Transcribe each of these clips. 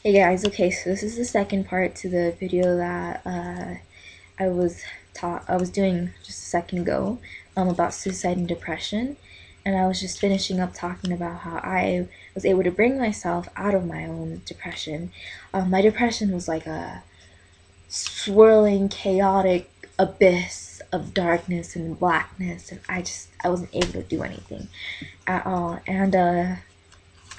Hey guys, okay, so this is the second part to the video that I was doing just a second ago about suicide and depression, and I was just finishing up talking about how I was able to bring myself out of my own depression. My depression was like a swirling, chaotic abyss of darkness and blackness, and I wasn't able to do anything at all, and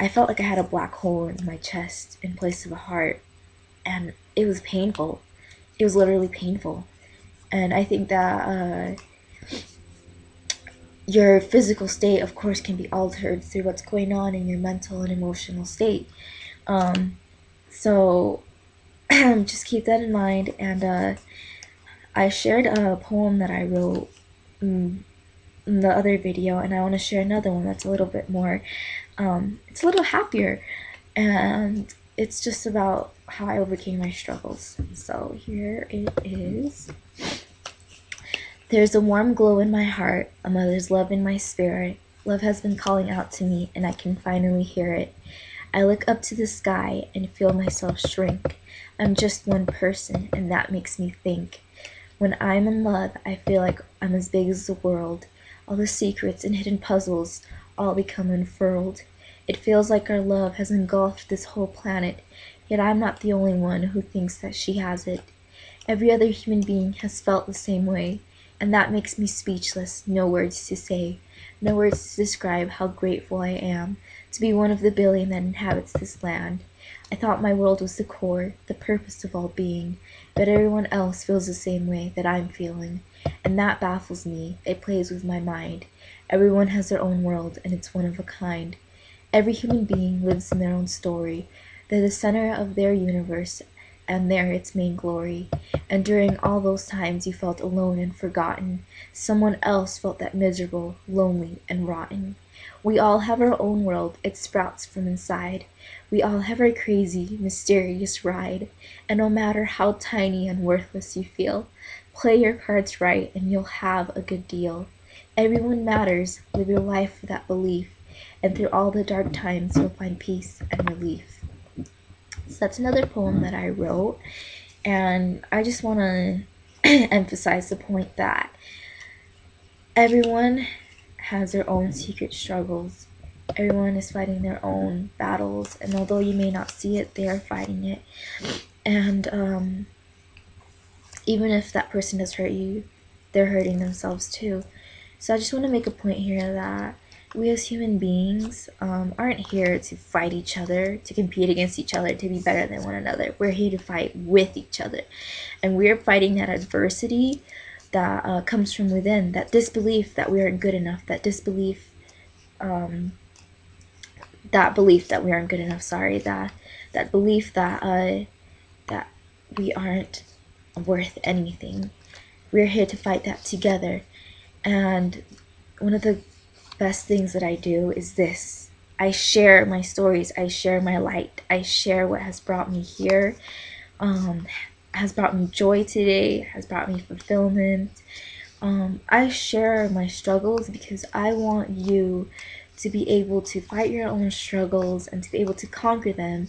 I felt like I had a black hole in my chest in place of a heart, and it was painful. It was literally painful. And I think that your physical state, of course, can be altered through what's going on in your mental and emotional state. So just keep that in mind. And I shared a poem that I wrote in the other video, and I want to share another one that's a little bit more, it's a little happier. And it's just about how I overcame my struggles. So here it is. There's a warm glow in my heart, a mother's love in my spirit. Love has been calling out to me, and I can finally hear it. I look up to the sky and feel myself shrink. I'm just one person, and that makes me think. When I'm in love, I feel like I'm as big as the world. All the secrets and hidden puzzles all become unfurled. It feels like our love has engulfed this whole planet, yet I'm not the only one who thinks that she has it. Every other human being has felt the same way, and that makes me speechless, no words to say, no words to describe how grateful I am to be one of the billion that inhabits this land. I thought my world was the core, the purpose of all being, but everyone else feels the same way that I'm feeling, and that baffles me. It plays with my mind. Everyone has their own world, and it's one of a kind. Every human being lives in their own story. They're the center of their universe, and they're its main glory. And during all those times you felt alone and forgotten, someone else felt that miserable, lonely, and rotten. We all have our own world, it sprouts from inside. We all have our crazy, mysterious ride, and no matter how tiny and worthless you feel, play your cards right and you'll have a good deal. Everyone matters, live your life with that belief, and through all the dark times you'll find peace and relief. So that's another poem that I wrote, and I just want to emphasize the point that everyone has their own secret struggles. Everyone is fighting their own battles, and although you may not see it, they are fighting it. And even if that person does hurt you, they're hurting themselves too. So I just want to make a point here that we as human beings aren't here to fight each other, to compete against each other, to be better than one another. We're here to fight with each other. And we're fighting that adversity that comes from within, that disbelief that we aren't good enough, that belief that we aren't good enough, that belief that we aren't worth anything. We're here to fight that together. And one of the best things that I do is this. I share my stories, I share my light, I share what has brought me here, has brought me joy today, has brought me fulfillment. I share my struggles because I want you to be able to fight your own struggles and to be able to conquer them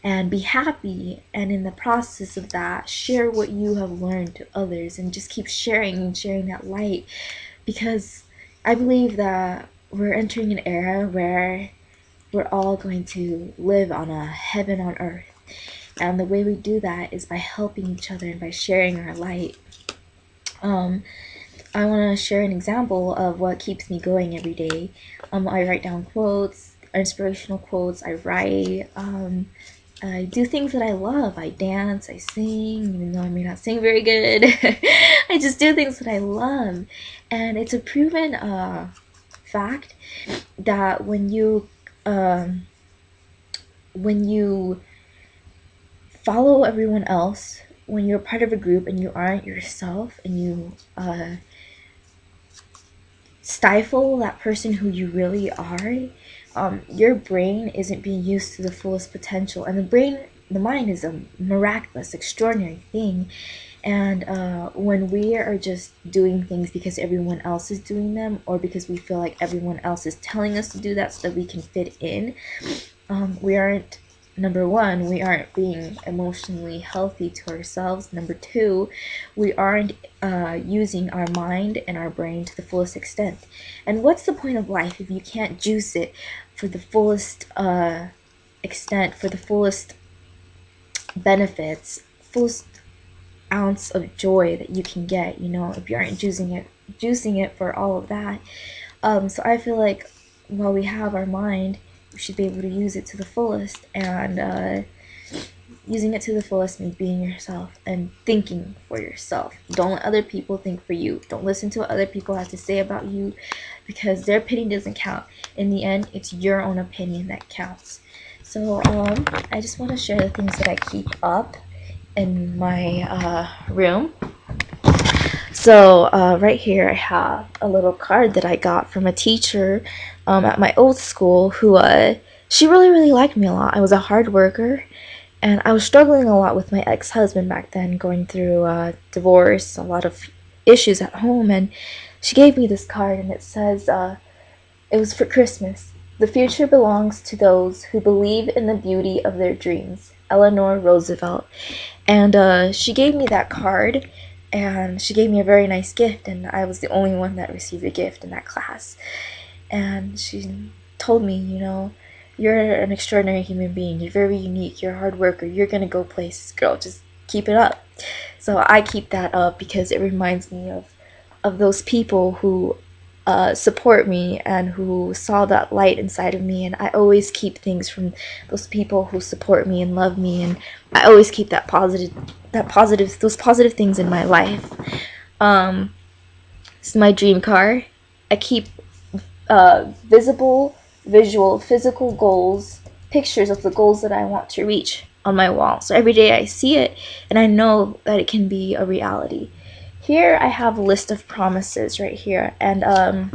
and be happy, and in the process of that share what you have learned to others, and just keep sharing and sharing that light, because I believe that we're entering an era where we're all going to live on a heaven on earth, and the way we do that is by helping each other and by sharing our light. I want to share an example of what keeps me going every day. I write down quotes, inspirational quotes. I write. I do things that I love. I dance, I sing, even though I may not sing very good. I just do things that I love. And it's a proven fact that when you follow everyone else, when you're part of a group and you aren't yourself, and you stifle that person who you really are, your brain isn't being used to the fullest potential. And the mind is a miraculous, extraordinary thing. And when we are just doing things because everyone else is doing them, or because we feel like everyone else is telling us to do that so that we can fit in, we aren't number one, we aren't being emotionally healthy to ourselves. Number two, we aren't using our mind and our brain to the fullest extent. And what's the point of life if you can't juice it for the fullest extent, for the fullest benefits, fullest ounce of joy that you can get, if you aren't juicing it for all of that. So I feel like while we have our mind, we should be able to use it to the fullest, and using it to the fullest means being yourself and thinking for yourself. Don't let other people think for you. Don't listen to what other people have to say about you, because their opinion doesn't count. In the end, it's your own opinion that counts. So I just want to share the things that I keep up in my room. So right here I have a little card that I got from a teacher at my old school who she really liked me a lot. I was a hard worker, and I was struggling a lot with my ex-husband back then, going through divorce, a lot of issues at home, and she gave me this card, and it says, it was for Christmas. The future belongs to those who believe in the beauty of their dreams. Eleanor Roosevelt. And she gave me that card, and she gave me a very nice gift, and I was the only one that received a gift in that class. And she told me, you're an extraordinary human being. You're very unique. You're a hard worker. You're going to go places, girl. Just keep it up. So I keep that up because it reminds me of those people who support me and who saw that light inside of me. And I always keep things from those people who support me and love me. And I always keep those positive things in my life. This is my dream car. I keep physical goals, pictures of the goals that I want to reach on my wall. So every day I see it and I know that it can be a reality. Here I have a list of promises right here, and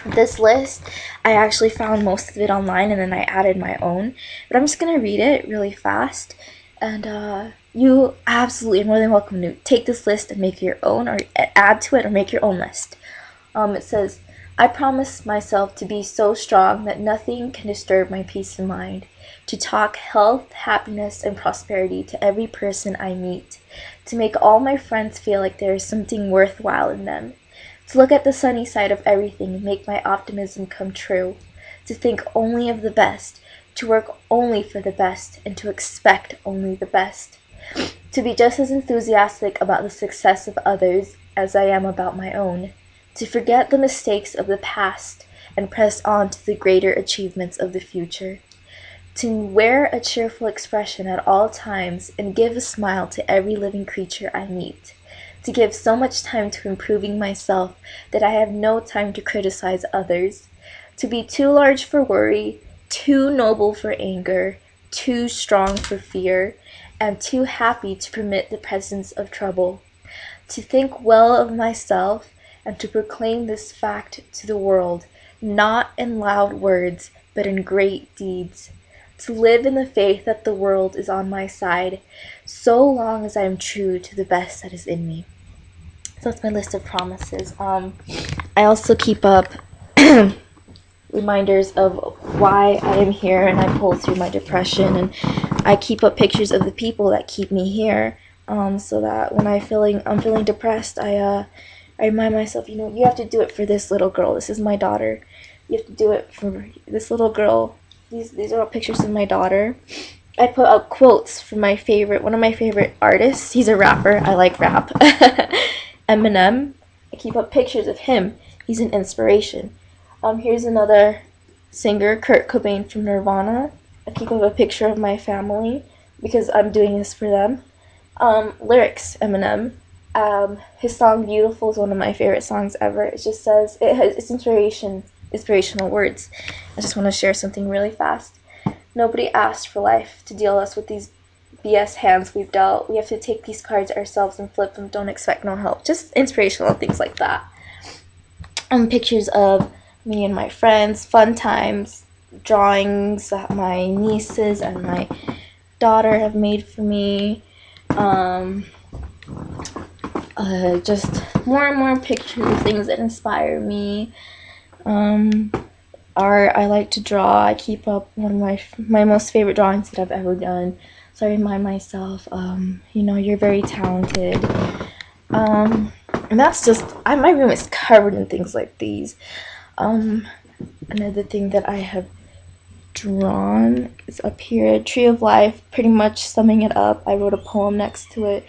this list, I actually found most of it online and then I added my own, but I'm just going to read it really fast, and you absolutely are more than welcome to take this list and make your own, or add to it, or make your own list. It says, I promise myself to be so strong that nothing can disturb my peace of mind, to talk health, happiness, and prosperity to every person I meet, to make all my friends feel like there is something worthwhile in them, to look at the sunny side of everything and make my optimism come true, to think only of the best, to work only for the best, and to expect only the best, to be just as enthusiastic about the success of others as I am about my own, to forget the mistakes of the past and press on to the greater achievements of the future, to wear a cheerful expression at all times and give a smile to every living creature I meet, to give so much time to improving myself that I have no time to criticize others, to be too large for worry, too noble for anger, too strong for fear, and too happy to permit the presence of trouble, to think well of myself and to proclaim this fact to the world, not in loud words, but in great deeds, to live in the faith that the world is on my side, so long as I am true to the best that is in me. So that's my list of promises. I also keep up reminders of why I am here, and I pull through my depression, and I keep up pictures of the people that keep me here, so that when I'm feeling depressed, I remind myself, you have to do it for this little girl. This is my daughter. You have to do it for this little girl. These are all pictures of my daughter. I put up quotes from one of my favorite artists. He's a rapper. I like rap. Eminem. I keep up pictures of him. He's an inspiration. Here's another singer, Kurt Cobain from Nirvana. I keep up a picture of my family because I'm doing this for them. Lyrics, Eminem. His song Beautiful is one of my favorite songs ever. It just says, it's inspirational words. I just want to share something really fast. Nobody asked for life to deal us with these BS hands we've dealt. We have to take these cards ourselves and flip them. Don't expect no help. Just inspirational things like that. Pictures of me and my friends, fun times, drawings that my nieces and my daughter have made for me. Just more and more pictures, things that inspire me. art. I like to draw. I keep up one of my most favorite drawings that I've ever done. So I remind myself, you're very talented. And that's just, my room is covered in things like these. Another thing that I have drawn is up here, Tree of Life, pretty much summing it up. I wrote a poem next to it.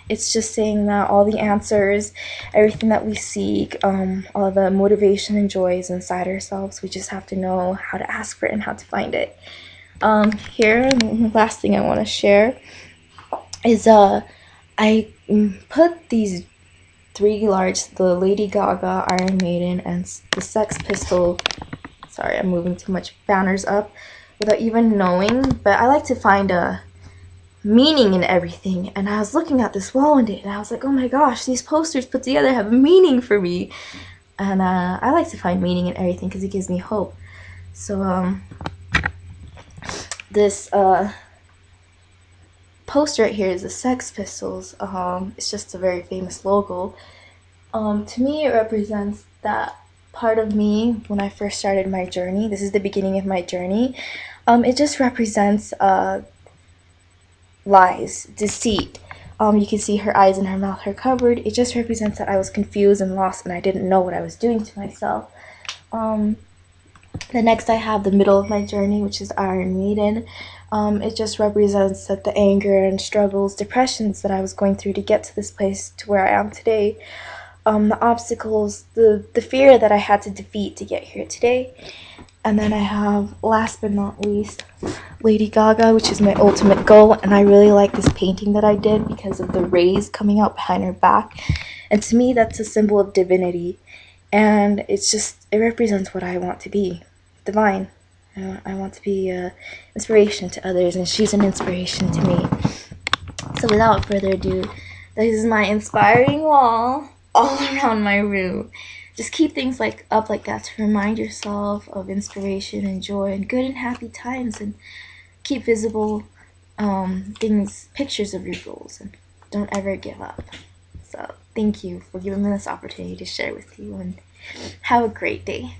It's just saying that all the answers, everything that we seek, all the motivation and joys inside ourselves, we just have to know how to ask for it and how to find it. Here, the last thing I want to share is I put these three large, the Lady Gaga, Iron Maiden, and the Sex Pistol, sorry, I'm moving too much, banners up without even knowing, but I like to find a meaning in everything. And I was looking at this wall one day and I was like, oh my gosh, these posters put together have meaning for me. And I like to find meaning in everything because it gives me hope. So this poster right here is the Sex Pistols. It's just a very famous logo. To me, it represents that part of me when I first started my journey. This is the beginning of my journey. It just represents lies, deceit. You can see her eyes and her mouth are covered. It just represents that I was confused and lost and I didn't know what I was doing to myself. The next I have the middle of my journey, which is Iron Maiden. It just represents that the anger and struggles, depressions that I was going through to get to this place to where I am today. The obstacles, the fear that I had to defeat to get here today. And then I have, last but not least, Lady Gaga, which is my ultimate goal. And I really like this painting that I did because of the rays coming out behind her back. And to me, that's a symbol of divinity. And it represents what I want to be, divine. I want to be an inspiration to others, and she's an inspiration to me. So without further ado, this is my inspiring wall all around my room. Just keep things up like that to remind yourself of inspiration and joy and good and happy times, and keep visible pictures of your goals, and don't ever give up. So thank you for giving me this opportunity to share with you, and have a great day.